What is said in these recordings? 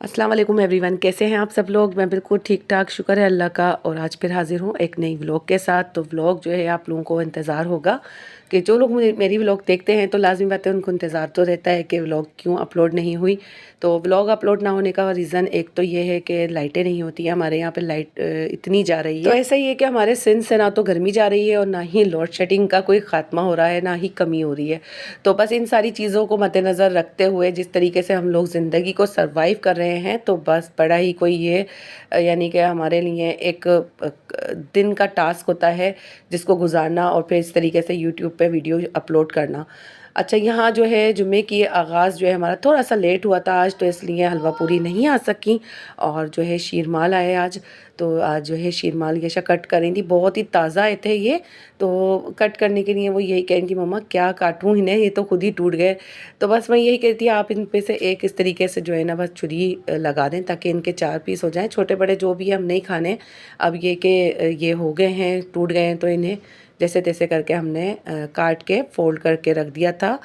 अस्सलाम वालेकुम एवरीवन, कैसे हैं आप सब लोग। मैं बिल्कुल ठीक ठाक, शुक्र है अल्लाह का। और आज फिर हाजिर हूँ एक नई व्लॉग के साथ। तो व्लॉग जो है आप लोगों को इंतज़ार होगा कि जो लोग मेरी व्लॉग देखते हैं तो लाजमी बात है उनको इंतज़ार तो रहता है कि व्लॉग क्यों अपलोड नहीं हुई। तो व्लॉग अपलोड ना होने का रीज़न एक तो ये है कि लाइटें नहीं होती हैं हमारे यहाँ पे, लाइट इतनी जा रही है। तो ऐसा ही है कि हमारे सिंध से ना तो गर्मी जा रही है और ना ही लोड शेडिंग का कोई ख़ात्मा हो रहा है, ना ही कमी हो रही है। तो बस इन सारी चीज़ों को मद्देनज़र रखते हुए जिस तरीके से हम लोग ज़िंदगी को सर्वाइव कर रहे हैं, तो बस बड़ा ही कोई ये यानी कि हमारे लिए एक दिन का टास्क होता है जिसको गुजारना और फिर इस तरीके से यूट्यूब पे वीडियो अपलोड करना। अच्छा, यहाँ जो है जुम्मे की आगाज़ जो है हमारा थोड़ा सा लेट हुआ था आज, तो इसलिए हलवा पूरी नहीं आ सकी। और जो है शीरमाल आए आज, तो आज जो है शीरमाल यशा कट कर रही थी, बहुत ही ताज़ा आए थे ये। तो कट करने के लिए वो यही कह रही थी, मम्मा क्या काटूँ इन्हें, ये तो खुद ही टूट गए। तो बस मैं यही कहती थी आप इन पे से एक इस तरीके से जो है ना बस छुरी लगा दें ताकि इनके 4 पीस हो जाएँ, छोटे बड़े जो भी हम नहीं खाने। अब ये कि ये हो गए हैं, टूट गए हैं, तो इन्हें जैसे तैसे करके हमने काट के फोल्ड करके रख दिया था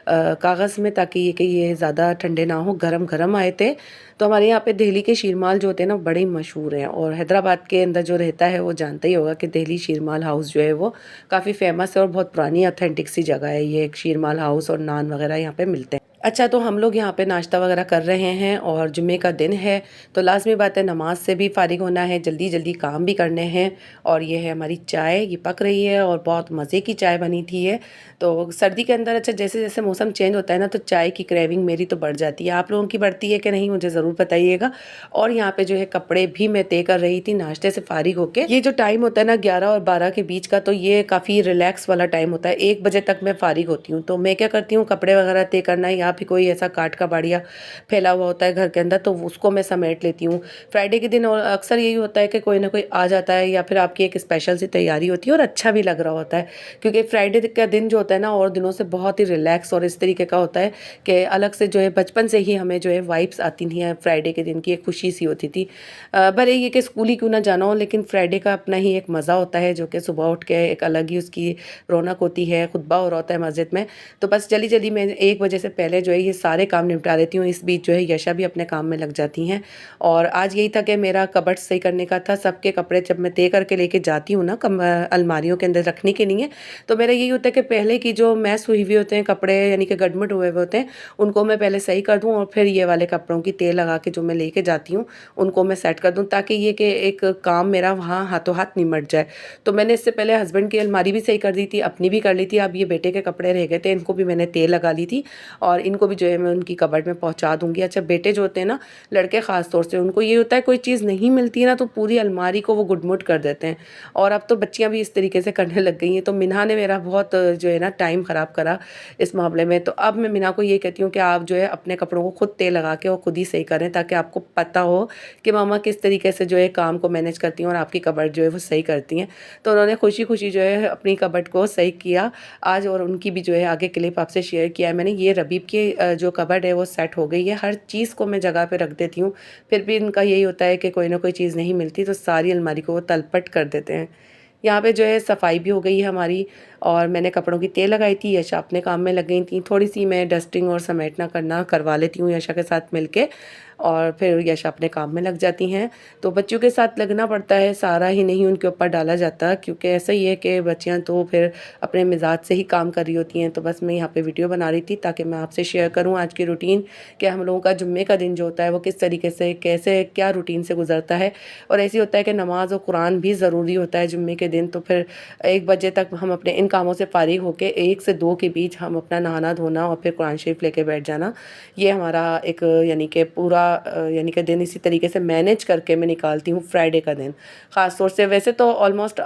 कागज़ में, ताकि ये ज़्यादा ठंडे ना हो, गरम गरम आए थे। तो हमारे यहाँ पे दिल्ली के शीरमाल जो होते हैं ना बड़े ही मशहूर हैं, और हैदराबाद के अंदर जो रहता है वो जानता ही होगा कि दिल्ली शीरमाल हाउस जो है वो काफ़ी फेमस है और बहुत पुरानी ऑथेंटिक सी जगह है ये। एक शीरमाल हाउस और नान वगैरह यहाँ पे मिलते हैं। अच्छा, तो हम लोग यहाँ पे नाश्ता वगैरह कर रहे हैं और जुम्मे का दिन है, तो लाज़मी बात है नमाज से भी फ़ारिग होना है, जल्दी जल्दी काम भी करने हैं। और ये है हमारी चाय, ये पक रही है और बहुत मज़े की चाय बनी थी ये। तो सर्दी के अंदर अच्छा जैसे जैसे मौसम चेंज होता है ना, तो चाय की क्रेविंग मेरी तो बढ़ जाती है। आप लोगों की बढ़ती है कि नहीं मुझे ज़रूर बताइएगा। और यहाँ पे जो है कपड़े भी मैं तय कर रही थी नाश्ते से फ़ारिग होके। ये जो टाइम होता है ना 11 और 12 के बीच का, तो ये काफ़ी रिलैक्स वाला टाइम होता है। 1 बजे तक मैं फ़ारिग होती हूँ, तो मैं क्या करती हूँ, कपड़े वगैरह तय करना या फिर कोई ऐसा काट का बाड़िया फैला हुआ होता है घर के अंदर, तो उसको मैं समेट लेती हूँ। फ्राइडे के दिन और अक्सर यही होता है कि कोई ना कोई आ जाता है या फिर आपकी एक स्पेशल सी तैयारी होती है और अच्छा भी लग रहा होता है, क्योंकि फ्राइडे का दिन जो होता है ना और दिनों से बहुत ही रिलैक्स और इस तरीके का होता है कि अलग से जो है बचपन से ही हमें जो है वाइब्स आती थी फ्राइडे के दिन की, एक खुशी सी होती थी। भले ये कि स्कूल ही क्यों ना जाना हो, लेकिन फ्राइडे का अपना ही एक मज़ा होता है जो कि सुबह उठ के एक अलग ही उसकी रौनक होती है, खुतबा हो रहा होता है मस्जिद में। तो बस जल्दी जल्दी मैं 1 बजे से पहले जो है ये सारे काम निपटा देती हूँ। इस बीच जो है यशा भी अपने काम में लग जाती हैं। और आज यही था कि मेरा कबर्ड सही करने का था। सबके कपड़े जब मैं तय करके लेके जाती हूँ ना अलमारियों के अंदर रखने के लिए, तो मेरा यही होता है कि पहले की जो मैस हुई हुई होते हैं कपड़े, यानी कि गड़मड़ हुए हुए होते हैं, उनको मैं पहले सही कर दूँ और फिर ये वाले कपड़ों की तय लगा के जो मैं लेके जाती हूँ उनको मैं सेट कर दूँ, ताकि ये कि एक काम मेरा वहाँ हाथों हाथ निमट जाए। तो मैंने इससे पहले हस्बैंड की अलमारी भी सही कर दी थी, अपनी भी कर ली थी। अब ये बेटे के कपड़े रह गए थे, इनको भी मैंने तय लगा ली थी और इनको भी जो है मैं उनकी कबर्ड में पहुँचा दूँगी। अच्छा, बेटे जो होते हैं ना, लड़के ख़ास तौर से, उनको ये होता है कोई चीज़ नहीं मिलती है ना तो पूरी अलमारी को वो गुडमुड कर देते हैं। और अब तो बच्चियाँ भी इस तरीके से करने लग गई हैं। तो मिन्हा ने मेरा बहुत जो है ना टाइम ख़राब करा इस मामले में। तो अब मैं मिन्हा को ये कहती हूँ कि आप जो है अपने कपड़ों को खुद तय लगा के और खुद ही सही करें, ताकि आपको पता हो कि मामा किस तरीके से जो है काम को मैनेज करती हैं और आपकी कबर्ड जो है वो सही करती हैं। तो उन्होंने खुशी खुशी जो है अपनी कबर्ड को सही किया आज, और उनकी भी जो है आगे क्लिप आपसे शेयर किया है मैंने। ये रबीब की जो कबर्ड है वो सेट हो गई है, हर चीज़ को मैं जगह पे रख देती हूँ। फिर भी इनका यही होता है कि कोई ना कोई चीज़ नहीं मिलती तो सारी अलमारी को वो तलपट कर देते हैं। यहाँ पे जो है सफाई भी हो गई है हमारी, और मैंने कपड़ों की तय लगाई थी, यशा अपने काम में लग गई थी। थोड़ी सी मैं डस्टिंग और समेटना करना करवा लेती हूँ यशा के साथ मिलके, और फिर यशा अपने काम में लग जाती हैं। तो बच्चों के साथ लगना पड़ता है, सारा ही नहीं उनके ऊपर डाला जाता, क्योंकि ऐसा ही है कि बच्चियाँ तो फिर अपने मिजाज से ही काम कर रही होती हैं। तो बस मैं यहाँ पे वीडियो बना रही थी ताकि मैं आपसे शेयर करूँ आज की रूटीन, कि हम लोगों का जुम्मे का दिन जो होता है वो किस तरीके से कैसे क्या रूटीन से गुजरता है। और ऐसे होता है कि नमाज और कुरान भी ज़रूरी होता है जुम्मे के दिन। तो फिर 1 बजे तक हम अपने इन कामों से फ़ारिग होके 1 से 2 के बीच हम अपना नहाना धोना और फिर कुरान शरीफ लेके बैठ जाना, ये हमारा एक यानी कि पूरा यानी कि दिन इसी तरीके से मैनेज करके मैं निकालती हूँ फ्राइडे का दिन ख़ास तौर से। वैसे तो ऑलमोस्ट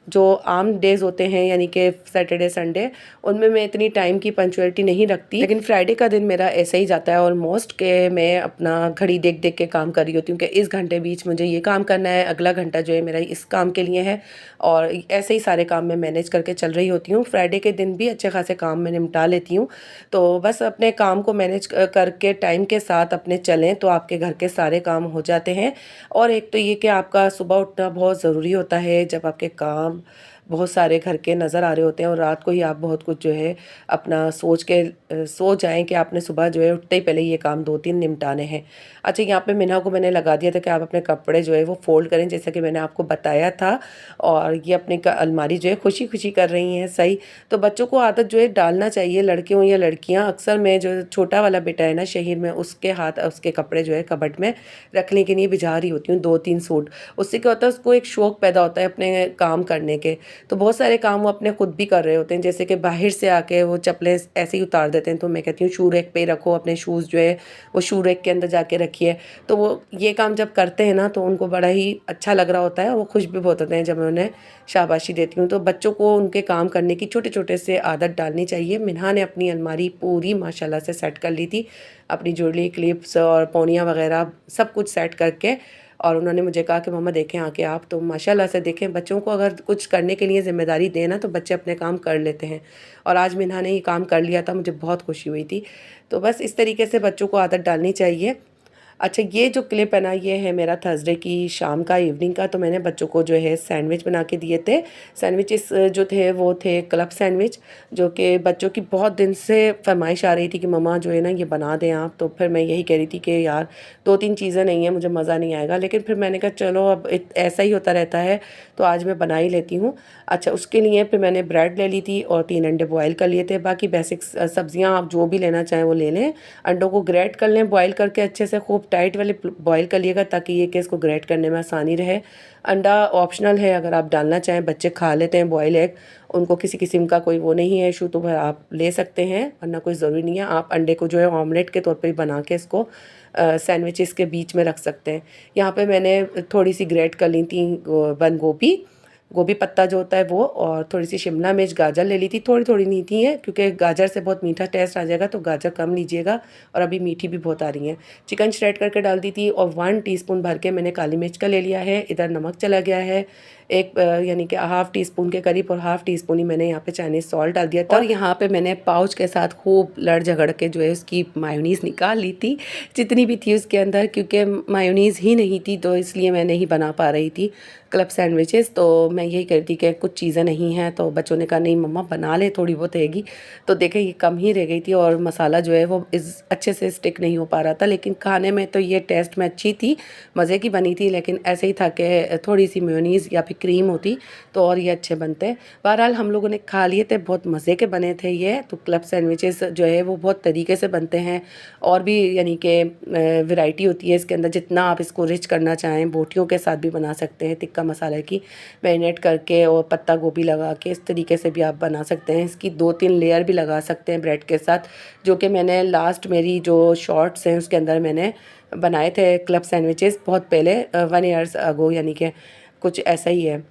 जो आम डेज़ होते हैं यानी कि सैटरडे संडे, उनमें मैं इतनी टाइम की पंचुअलिटी नहीं रखती, लेकिन फ्राइडे का दिन मेरा ऐसे ही जाता है ऑलमोस्ट, के मैं अपना घड़ी देख देख के काम कर रही होती हूँ कि इस घंटे बीच मुझे ये काम करना है, अगला घंटा जो है मेरा इस काम के लिए है, और ऐसे ही सारे काम मैं मैनेज करके चल रही होती हूँ। फ्राइडे के दिन भी अच्छे खासे काम मैं निपटा लेती हूँ। तो बस अपने काम को मैनेज करके टाइम के साथ अपने चलें तो आपके घर के सारे काम हो जाते हैं। और एक तो ये कि आपका सुबह उठना बहुत ज़रूरी होता है, जब आपके काम बहुत सारे घर के नज़र आ रहे होते हैं और रात को ही आप बहुत कुछ जो है अपना सोच के सो जाएं कि आपने सुबह जो है उठते ही पहले ये काम 2-3 निपटाने हैं। अच्छा, यहाँ पे मिन्हा को मैंने लगा दिया था कि आप अपने कपड़े जो है वो फ़ोल्ड करें, जैसा कि मैंने आपको बताया था। और ये अपनी अलमारी जो है खुशी-खुशी कर रही हैं, सही। तो बच्चों को आदत जो है डालना चाहिए, लड़के हों या लड़कियाँ। अक्सर मैं जो छोटा वाला बेटा है ना शहीर में, उसके कपड़े जो है कबर्ड में रखने के लिए भिजा रही होती हूँ 2-3 सूट। उससे क्या होता है, उसको एक शौक पैदा होता है अपने काम करने के। तो बहुत सारे काम वो अपने खुद भी कर रहे होते हैं, जैसे कि बाहर से आके वो चप्पलें ऐसे ही उतार देते हैं, तो मैं कहती हूँ शू रैक पे रखो अपने शूज़ जो है वो शू रैक के अंदर जाके रखिए। तो वो ये काम जब करते हैं ना तो उनको बड़ा ही अच्छा लग रहा होता है और वो खुश भी बहुत होते हैं जब मैं उन्हें शाबाशी देती हूँ। तो बच्चों को उनके काम करने की छोटे-छोटे से आदत डालनी चाहिए। मिन्हा ने अपनी अलमारी पूरी माशाल्लाह से सेट कर ली थी, अपनी ज्वेलरी, क्लिप्स और पौनियाँ वगैरह सब कुछ सेट करके। और उन्होंने मुझे कहा कि मम्मा देखें आके आप। तो माशाल्लाह से देखें, बच्चों को अगर कुछ करने के लिए ज़िम्मेदारी दें ना तो बच्चे अपने काम कर लेते हैं। और आज मिन्हा ने ये काम कर लिया था, मुझे बहुत खुशी हुई थी। तो बस इस तरीके से बच्चों को आदत डालनी चाहिए। अच्छा, ये जो क्लिप है ना, ये है मेरा थर्सडे की शाम का, इवनिंग का। तो मैंने बच्चों को जो है सैंडविच बना के दिए थे। सैंडविचेस जो थे वो थे क्लब सैंडविच, जो कि बच्चों की बहुत दिन से फरमाइश आ रही थी कि मम्मा जो है ना ये बना दें आप। तो फिर मैं यही कह रही थी कि यार 2-3 चीज़ें नहीं हैं, मुझे मज़ा नहीं आएगा। लेकिन फिर मैंने कहा चलो अब ऐसा ही होता रहता है तो आज मैं बना ही लेती हूँ। अच्छा, उसके लिए फिर मैंने ब्रेड ले ली थी और 3 अंडे बॉयल कर लिए थे। बाकी बेसिक सब्जियाँ आप जो भी लेना चाहें वो ले लें। अंडों को ग्रेट कर लें, बॉयल करके अच्छे से खूब टाइट वाले बॉयल कर लिएगा ताकि ये कि इसको ग्रेट करने में आसानी रहे। अंडा ऑप्शनल है, अगर आप डालना चाहें, बच्चे खा लेते हैं बॉयल एग, उनको किसी किस्म का कोई वो नहीं है इशू, तो वह आप ले सकते हैं, वरना कोई ज़रूरी नहीं है। आप अंडे को जो है ऑमलेट के तौर पे बना के इसको सैंडविचेस के बीच में रख सकते हैं। यहाँ पे मैंने थोड़ी सी ग्रेट कर ली थी बंद गोभी, गोभी पत्ता जो होता है वो, और थोड़ी सी शिमला मिर्च, गाजर ले ली थी। थोड़ी थोड़ी नहीं थी है क्योंकि गाजर से बहुत मीठा टेस्ट आ जाएगा, तो गाजर कम लीजिएगा। और अभी मीठी भी बहुत आ रही है। चिकन श्रेड करके डाल दी थी और 1 टीस्पून भर के मैंने काली मिर्च का ले लिया है। इधर नमक चला गया है एक यानी कि हाफ़ टी स्पून के करीब, और हाफ़ टी स्पून ही मैंने यहाँ पे चाइनीज़ सॉल्ट डाल दिया था। और यहाँ पे मैंने पाउच के साथ खूब लड़ झगड़ के जो है उसकी मायोनीज़ निकाल ली थी, जितनी भी थी उसके अंदर, क्योंकि मायोनीज़ ही नहीं थी तो इसलिए मैं नहीं बना पा रही थी क्लब सैंडविचेस। तो मैं यही कह रही थी कि कुछ चीज़ें नहीं हैं, तो बच्चों ने कहा नहीं मम्मा बना ले, थोड़ी बहुत रहेगी। तो देखें ये कम ही रह गई थी और मसाला जो है वो इस अच्छे से स्टिक नहीं हो पा रहा था। लेकिन खाने में तो ये टेस्ट में अच्छी थी, मज़े की बनी थी, लेकिन ऐसे ही था कि थोड़ी सी मेयोनीज़ या फिर क्रीम होती तो और ये अच्छे बनते। बहरहाल हम लोगों ने खा लिए थे, बहुत मज़े के बने थे ये। तो क्लब सैंडविचेस जो है वो बहुत तरीके से बनते हैं, और भी यानी कि वैरायटी होती है इसके अंदर। जितना आप इसको रिच करना चाहें, बोटियों के साथ भी बना सकते हैं, टिक्का मसाला की मैरिनेट करके और पत्ता गोभी लगा के, इस तरीके से भी आप बना सकते हैं। इसकी 2-3 लेयर भी लगा सकते हैं ब्रेड के साथ, जो कि मैंने लास्ट मेरी जो शॉर्ट्स हैं उसके अंदर मैंने बनाए थे क्लब सैंडविचेस बहुत पहले, 1 ईयर्स अगो, यानी कि कुछ ऐसा ही है।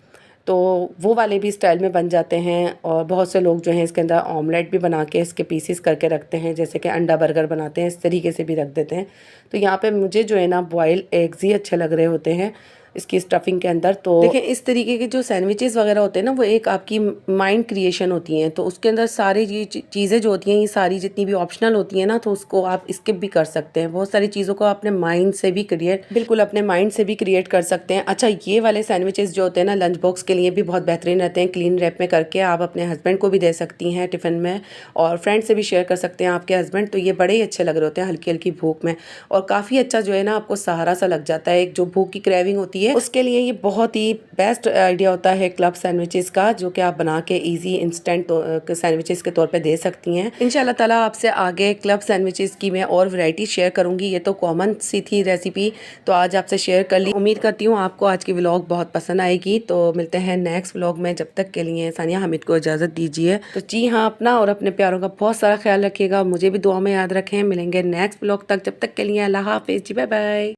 तो वो वाले भी स्टाइल में बन जाते हैं। और बहुत से लोग जो हैं इसके अंदर ऑमलेट भी बना के इसके पीसेस करके रखते हैं, जैसे कि अंडा बर्गर बनाते हैं, इस तरीके से भी रख देते हैं। तो यहाँ पे मुझे जो है ना बॉयल एग्स ही अच्छे लग रहे होते हैं इसकी स्टफिंग के अंदर। तो देखें इस तरीके के जो सैंडविचेस वगैरह होते हैं ना, वो एक आपकी माइंड क्रिएशन होती हैं। तो उसके अंदर सारी ये चीज़ें जो होती हैं, ये सारी जितनी भी ऑप्शनल होती हैं ना, तो उसको आप स्किप भी कर सकते हैं। बहुत सारी चीज़ों को अपने माइंड से भी बिल्कुल अपने माइंड से भी क्रिएट कर सकते हैं। अच्छा, ये वाले सैंडविचेस जो होते हैं ना लंच बॉक्स के लिए भी बहुत बेहतरीन रहते हैं। क्लीन रैप में करके आप अपने हस्बैंड को भी दे सकती हैं टिफ़िन में, और फ्रेंड से भी शेयर कर सकते हैं आपके हस्बैंड। तो ये बड़े ही अच्छे लग रहे होते हैं हल्की हल्की भूख में, और काफ़ी अच्छा जो है ना आपको सहारा सा लग जाता है। एक जो भूख की क्रेविंग होती है उसके लिए ये बहुत ही बेस्ट आइडिया होता है क्लब सैंडविचेस का, जो कि आप बना के इजी इंस्टेंट सैंडविचेस के तौर पे दे सकती हैं। इंशाल्लाह ताला आपसे आगे क्लब सैंडविचेस की मैं और वैरायटी शेयर करूंगी। ये तो कॉमन सी थी रेसिपी, तो आज आपसे शेयर कर ली। उम्मीद करती हूँ आपको आज की व्लॉग बहुत पसंद आएगी। तो मिलते हैं नेक्स्ट व्लॉग में, जब तक के लिए सानिया हामिद को इजाज़त दीजिए। तो जी हाँ, अपना और अपने प्यारों का बहुत सारा ख्याल रखिएगा, मुझे भी दुआ में याद रखें। मिलेंगे नेक्स्ट व्लॉग तक, जब तक के लिए अल्लाह हाफिज़ जी, बाय बाय।